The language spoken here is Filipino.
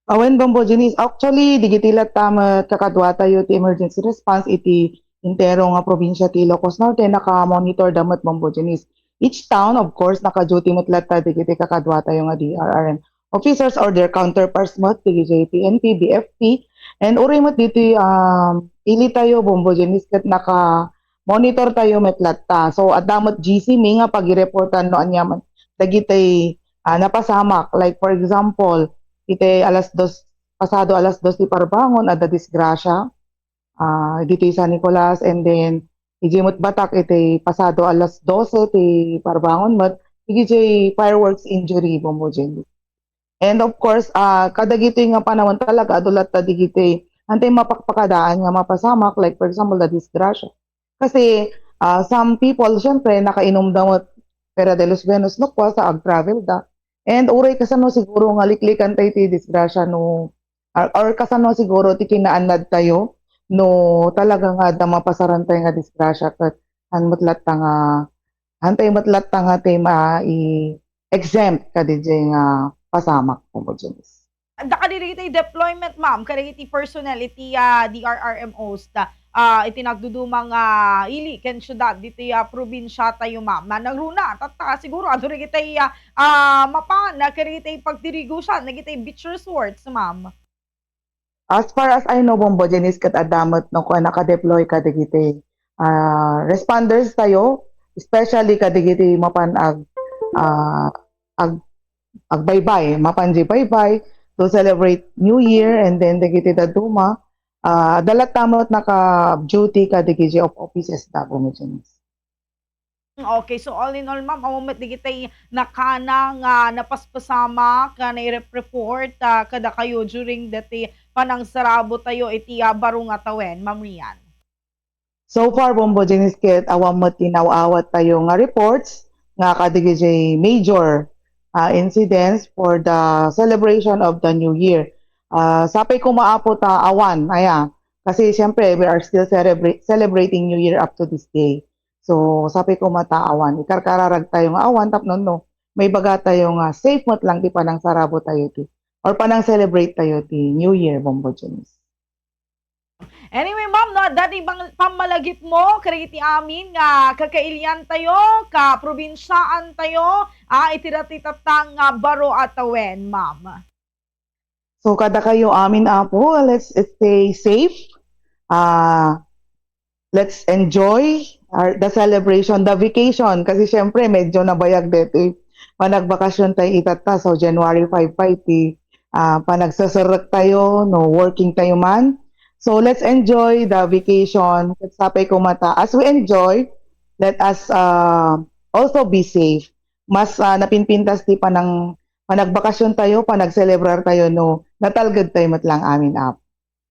Awen Bombogenis, actually, digitilat tamat kakadwa tayo ti emergency response iti intero nga probinsya ti Ilocos Norte naka-monitor damat Bombogenis. Each town, of course, naka-duty matlat ta digiti kakadwa tayo nga DRRM officers or their counterparts mat digiti PNP, BFP, and uri mat diti ili tayo Bombogenis ket naka-monitor tayo matlat ta. So, at damat GC mi nga pag-reportan no anyaman dagiti napasamak. Like for example, ite pasado alas dos di parbangon ada disgrasya dito San Nicolas, and then ijimot batak ite pasado alas 12 ti parbangon mat iti fireworks injury Bombogen. And of course kadagito nga panahon talaga adulat ta digiti antay mapakpakadaan nga mapasamak, like for example the disgrasya kasi some people syempre nakainom daw pera de los Venus no kwa sa ag travel da. And uray kasano siguro nga liklikan tayo ti disgrasya no or kasano siguro ti kinaanad tayo no talaga nga da mapasaran tayo nga disgrasya kat hanmatlat ta nga hantay matlat ta nga ti exempt ka DJ nga pasamak po mo Janice. Da kadiri deployment ma'am, kadiri personnel iti DRRMOs da iti nagdudumang ili ken syudad diti probinsya tayo ma'am. Nagruna tatta siguro adu ri kitay mapan na kadiri pagdirigusan nagitay beach resorts ma'am. As far as I know, Bombo Janice kat adamat no ko naka-deploy ka digiti responders tayo, especially ka digiti mapan ah, ag agbaybay, mapanji baybay to celebrate New Year, and then dagiti daduma dalat tamot naka-duty ka digiti of offices da Bombo Janice. Okay, so all in all ma'am, amumet di kitay nakanang napaspasama ka report kada kayo during dati panang sarabo tayo iti baro nga tawen, Ma'am Rian. So far, Bombo Janice ket awam mo tinaw-awat tayo nga reports nga kadigiti major incidents for the celebration of the New Year. Sapay ko maapo ta awan, kasi siyempre we are still celebrating New Year up to this day. So sapay ko mataawan, ikarkararag tayo nga awan tapnon no, may baga tayo nga safe mo't lang di panang sarabo tayo ti or panang celebrate tayo ti New Year Bombo Janice. Anyway, ma'am, no, dati bang pamalagip mo, kriti amin nga kakailian tayo, ka probinsyaan tayo, itiratatang baro at tawen, ma'am. So kada kayo amin apo, let's stay safe. Uh, let's enjoy the celebration, the vacation. Kasi syempre medyo nabayag dito eh. Panagbakasyon tayo itata. So January 5 pa iti panagsasarak tayo, no working tayo man. So let's enjoy the vacation. Sapay ko mata. As we enjoy, let us also be safe. Mas napinpintas ti panagbakasyon tayo, panagcelebrar tayo no natalgad tayo matlang amin apo.